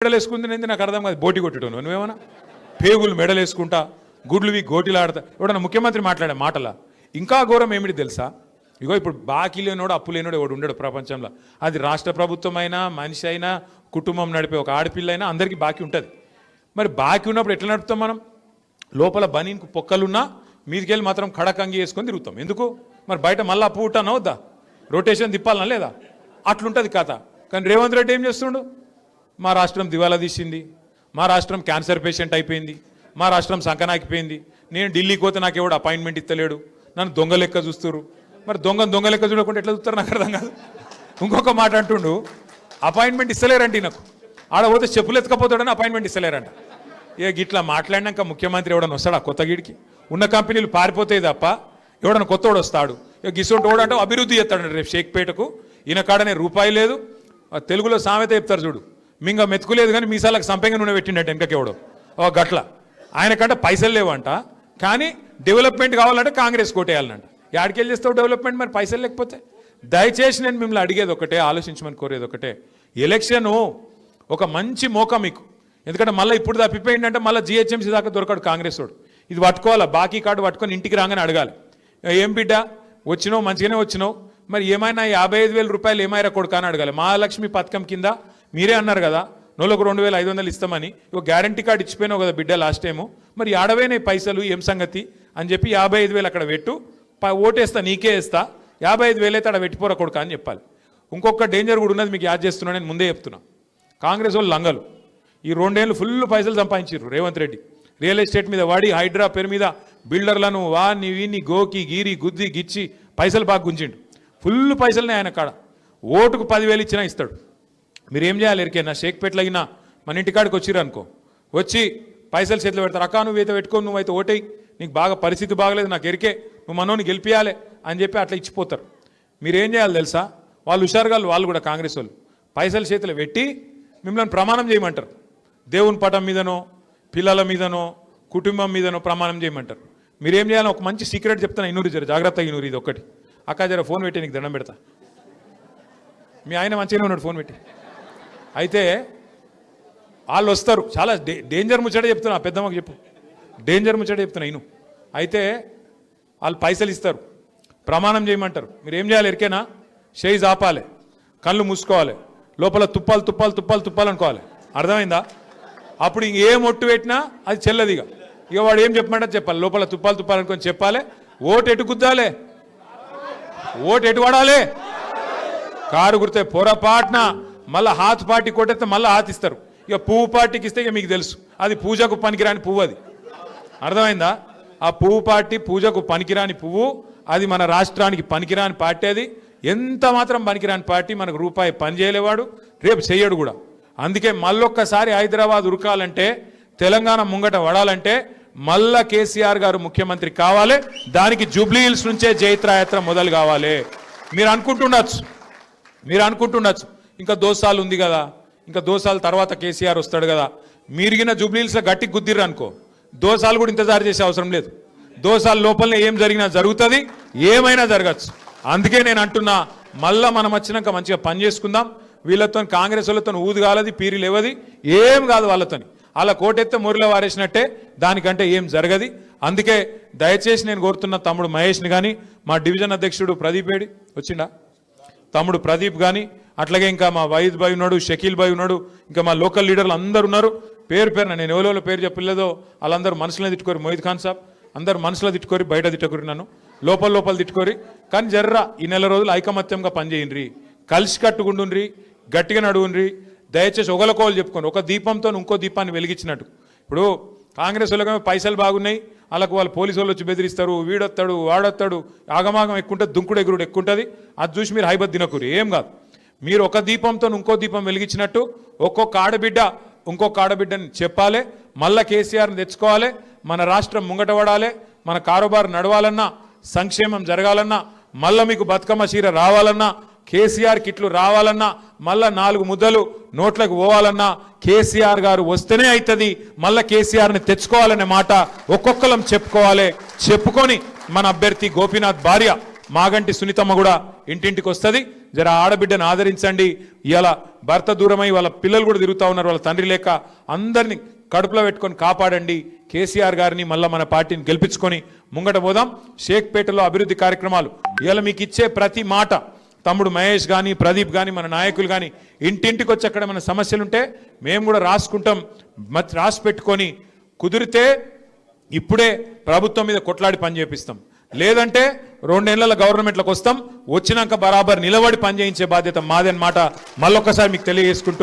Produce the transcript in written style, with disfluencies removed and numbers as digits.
మెడలు వేసుకుంది నాకు అర్థం కాదు. బోటి కొట్టడం నువ్వేమన్నా పేగులు మెడలు వేసుకుంటా గుడ్లువి గోటిలాడతా ఎవడన్నా ముఖ్యమంత్రి మాట్లాడే మాటలా. ఇంకా ఘోరం ఏమిటి తెలుసా? ఇగో ఇప్పుడు బాకీ లేనోడు అప్పు లేనోడు ఎవడు ఉండడు ప్రపంచంలో. అది రాష్ట్ర ప్రభుత్వం అయినా మనిషి అయినా కుటుంబం నడిపే ఒక ఆడపిల్ల అయినా అందరికీ బాకీ ఉంటుంది. మరి బాకీ ఉన్నప్పుడు ఎట్లా నడుపుతాం మనం? లోపల బనీన్కు పొక్కలున్నా మీదికెళ్ళి మాత్రం కడకంగి వేసుకొని తిరుగుతాం. ఎందుకు? మరి బయట మళ్ళీ అప్పు ఉంటానా వద్దా? రొటేషన్ తిప్పాలనా లేదా? అట్లుంటుంది కథ. కానీ రేవంత్ రెడ్డి ఏం చేస్తుండు? మా రాష్ట్రం దివాలా తీసింది, మా రాష్ట్రం క్యాన్సర్ పేషెంట్ అయిపోయింది, మా రాష్ట్రం సంకనాకిపోయింది, నేను ఢిల్లీకి పోతే నాకు ఎవడు అపాయింట్మెంట్ ఇస్తలేడు, నన్ను దొంగ లెక్క చూస్తారు. మరి దొంగ లెక్క చూడకుండా ఎట్లా చూస్తారు నాకు అర్థం కాదు. ఇంకొక మాట అంటుండు, అపాయింట్మెంట్ ఇస్తలేరండి నాకు, ఆడ పోతే చెప్పులు ఎత్తుకపోతాడని అపాయింట్మెంట్ ఇస్తలేరంట. ఇక గిట్లా మాట్లాడినాక ముఖ్యమంత్రి ఎవడన్నా వస్తాడా కొత్త గిడికి? ఉన్న కంపెనీలు పారిపోతాయి తప్ప ఎవడన్నా కొత్తోడు వస్తాడు. ఇక గిసోటి ఓడంటే అభివృద్ధి చేస్తాడు. రేపు షేక్పేటకు ఈయన కాడనే రూపాయి లేదు. తెలుగులో సామెత చెప్తారు చూడు, మింగ మెతుకులేదు కానీ మీసాలకు సంపెంగ నూనె పెట్టిండట వెనకకెవడో గట్ల. ఆయన కంటే పైసలు లేవంట, కానీ డెవలప్మెంట్ కావాలంటే కాంగ్రెస్ కోటేయాలంట. యాడికెళ్ళి చేస్తావు డెవలప్మెంట్ మరి పైసలు లేకపోతే? దయచేసి నేను మిమ్మల్ని అడిగేది ఒకటే, ఆలోచించమని కోరేది ఒకటే, ఎలక్షను ఒక మంచి మోక మీకు. ఎందుకంటే మళ్ళీ ఇప్పుడు తప్పిపోయిందంటే మళ్ళీ జిహెచ్ఎంసీ దాకా దొరకడు కాంగ్రెస్ వాడు. ఇది పట్టుకోవాలా, బాకీ కార్డు పట్టుకొని ఇంటికి రాగానే అడగాలి, ఏం బిడ్డ వచ్చినావు, మంచిగానే వచ్చినావు, మరి ఏమైనా 55,000 రూపాయలు ఏమైనా కొడుకు అని అడగాలి. మహాలక్ష్మి పథకం కింద మీరే అన్నారు కదా నెలకు 2,500 ఇస్తామని, ఇక గ్యారంటీ కార్డు ఇచ్చిపోయినావు కదా బిడ్డ లాస్ట్ టైము, మరి ఆడవేనే పైసలు ఏం సంగతి అని చెప్పి 55,000 అక్కడ పెట్టు, ఓటేస్తా నీకే వేస్తా, 55,000 అయితే అక్కడ పెట్టిపోరా కొడుకు అని చెప్పాలి. ఇంకొక డేంజర్ కూడా ఉన్నది మీకు యాడ్ చేస్తున్నా, నేను ముందే చెప్తున్నా. కాంగ్రెస్ వాళ్ళు లంగలు ఈ 2 ఏళ్ళు ఫుల్ పైసలు సంపాదించారు రేవంత్ రెడ్డి. రియల్ ఎస్టేట్ మీద వాడి హైడ్రా పేరు మీద బిల్డర్లను వాని వీని గోకి గీరి గుద్ది గిచ్చి పైసలు బాగా గుంజిండు. ఫుల్ పైసలనే ఆయన కాడ. ఓటుకు 10,000 ఇచ్చినా ఇస్తాడు. మీరు ఏం చేయాలి? ఎరికైనా షేక్పేటలో అయినా మన ఇంటికాడికి వచ్చిర్రు అనుకో, వచ్చి పైసలు చేతిలో పెడతారు. అక్క నువ్వైతే పెట్టుకొని నువ్వైతే ఓటేయి, నీకు బాగా పరిస్థితి బాగలేదు, నాకు ఎరికే, నువ్వు మనోని గెలిపియాలి అని చెప్పి అట్లా ఇచ్చిపోతారు. మీరేం చేయాలి తెలుసా? వాళ్ళు హుషారుగా వాళ్ళు కూడా కాంగ్రెస్ వాళ్ళు పైసలు చేతిలో పెట్టి మిమ్మల్ని ప్రమాణం చేయమంటారు. దేవుని పటం మీదనో పిల్లల మీదనో కుటుంబం మీదనో ప్రమాణం చేయమంటారు. మీరేం చేయాలి? ఒక మంచి సీక్రెట్ చెప్తాను, ఇన్నూరు జర జాగ్రత్తగా ఇన్నూరు. ఇది ఒక్కటి, అక్క జర ఫోన్ పెట్టి నీకు దండం పెడతా. మీ ఆయన మంచిగానే ఉన్నాడు ఫోన్ పెట్టి. అయితే వాళ్ళు వస్తారు, చాలా డేంజర్ ముచ్చట చెప్తున్నా, పెద్దమ్మకి చెప్పు, డేంజర్ ముచ్చట చెప్తున్నా ఇను. అయితే వాళ్ళు పైసలు ఇస్తారు, ప్రమాణం చేయమంటారు. మీరు ఏం చేయాలి ఎరికేనా? చేయి ఆపాలి, కళ్ళు మూసుకోవాలి, లోపల తుప్పాలు తుప్పాలు తుప్పాలు తుప్పాలు అనుకోవాలి. అర్థమైందా? అప్పుడు ఇంకేం ఒట్టు పెట్టినా అది చెల్లదు. ఇక వాడు ఏం చెప్పమంటే చెప్పాలి, లోపల తుప్పాలు తుప్పాలు అనుకొని చెప్పాలి. ఓటు ఎటు గుద్దాలి, ఓటు ఎటు పడాలి? కారు గుర్తే పొరపాటున మళ్ళీ హాత్ పార్టీ కొట్టేస్తే మళ్ళీ హాత్ ఇస్తారు. ఇక పువ్వు పార్టీకి ఇస్తే ఇక మీకు తెలుసు అది పూజకు పనికిరాని పువ్వు. అది అర్థమైందా? ఆ పువ్వు పార్టీ పూజకు పనికిరాని పువ్వు, అది మన రాష్ట్రానికి పనికిరాని పార్టీ. అది ఎంత మాత్రం పనికిరాని పార్టీ, మనకు రూపాయి పని చేయలేవాడు, రేపు చెయ్యడు కూడా. అందుకే మళ్ళొక్కసారి హైదరాబాద్ ఉరకాలంటే, తెలంగాణ ముంగట వడాలంటే మళ్ళా కేసీఆర్ గారు ముఖ్యమంత్రి కావాలి. దానికి జూబ్లీ హిల్స్ నుంచే జైత్రయాత్ర మొదలు కావాలి. మీరు అనుకుంటుండొచ్చు ఇంకా దోసాలు ఉంది కదా, ఇంకా దోసాల తర్వాత కేసీఆర్ వస్తాడు కదా. మీరిగిన జూబ్లీ హిల్స్లో గట్టి గుద్దిర్రు అనుకో, దోసాలు కూడా ఇంతజారు చేసే అవసరం లేదు. దోసాల లోపలనే ఏం జరిగినా జరుగుతుంది, ఏమైనా జరగచ్చు. అందుకే నేను అంటున్నా, మళ్ళా మనం వచ్చినాక మంచిగా పని చేసుకుందాం. వీళ్ళతో కాంగ్రెస్ వాళ్ళతో ఊది కాలది, పీరి లేవది, ఏం కాదు వాళ్ళతోని. అలా కోటెత్తే మురిలో వారేసినట్టే, దానికంటే ఏం జరగది. అందుకే దయచేసి నేను కోరుతున్న తమ్ముడు మహేష్ని కానీ, మా డివిజన్ అధ్యక్షుడు ప్రదీప్ ఏడి వచ్చిండా, తమ్ముడు ప్రదీప్ కానీ, అట్లాగే ఇంకా మా వైద్ భాయ్ ఉన్నాడు, షకీల్ భాయ్ ఉన్నాడు, ఇంకా మా లోకల్ లీడర్లు అందరు ఉన్నారు. పేరున నేను ఎవరో పేరు చెప్పలేదో వాళ్ళందరూ మనసులో తిట్టుకోరు. మొహిద్ ఖాన్ సాబ్ అందరు మనసులో తిట్టుకోరి, బయట తిట్టుకోరి, నన్ను లోపల తిట్టుకోరి. కానీ జర్రా ఈ నెల రోజులు ఐకమత్యంగా పనిచేయండి, కలిసి కట్టుకుంటుండ్రి, గట్టిగా నడువుండ్రి. దయచేసి ఒకరికోలు చెప్పుకోండి, ఒక దీపంతో ఇంకో దీపాన్ని వెలిగించినట్టు. ఇప్పుడు కాంగ్రెస్ వాళ్ళకి పైసలు బాగున్నాయి, వాళ్ళకు వాళ్ళు పోలీసు వాళ్ళు వచ్చి బెదిరిస్తారు, వీడొస్తాడు వాడొస్తాడు, ఆగమాగం ఎక్కుంటుంది, దుంకుడు ఎగురుడు ఎక్కుంటుంది. అది చూసి మీరు హైబత్ తినకూరు, ఏం కాదు. మీరు ఒక దీపంతో ఇంకో దీపం వెలిగించినట్టు ఒక్కొక్క ఆడబిడ్డ ఇంకొక ఆడబిడ్డని చెప్పాలి. మళ్ళా కేసీఆర్ని తెచ్చుకోవాలి, మన రాష్ట్రం ముంగట పడాలి, మన కారోబారు నడవాలన్నా, సంక్షేమం జరగాలన్నా, మళ్ళా మీకు బతుకమ్మ చీర రావాలన్నా, కేసీఆర్ కిట్లు రావాలన్నా, మళ్ళా 4 ముద్దలు నోట్లకు పోవాలన్నా కేసీఆర్ గారు వస్తేనే అవుతుంది. మళ్ళా కేసీఆర్ని తెచ్చుకోవాలనే మాట ఒక్కొక్కరం చెప్పుకోవాలి. చెప్పుకొని మన అభ్యర్థి గోపీనాథ్ భార్య మాగంటి సునీతమ్మ కూడా ఇంటింటికి వస్తుంది. జర ఆడబిడ్డను ఆదరించండి. ఇవాళ భర్త దూరమై వాళ్ళ పిల్లలు కూడా తిరుగుతూ ఉన్నారు, వాళ్ళ తండ్రి లేక. అందరినీ కడుపులో పెట్టుకొని కాపాడండి. కేసీఆర్ గారిని మళ్ళీ మన పార్టీని గెలిపించుకొని ముంగట పోదాం. షేక్పేటలో అభివృద్ధి కార్యక్రమాలు ఇవాళ మీకు ఇచ్చే ప్రతి మాట తమ్ముడు మహేష్ కానీ ప్రదీప్ కానీ మన నాయకులు కానీ ఇంటింటికి వచ్చి అక్కడ మన సమస్యలుంటే మేము కూడా రాసుకుంటాం. రాసి పెట్టుకొని కుదిరితే ఇప్పుడే ప్రభుత్వం మీద కొట్లాడి పని చేపిస్తాం. లేదంటే 2 నెలల గవర్నమెంట్లకు వస్తాం. వచ్చినాక బరాబర్ నిలబడి పనిచేయించే బాధ్యత మాదే అన్నమాట మళ్ళొక్కసారి మీకు తెలియజేసుకుంటూ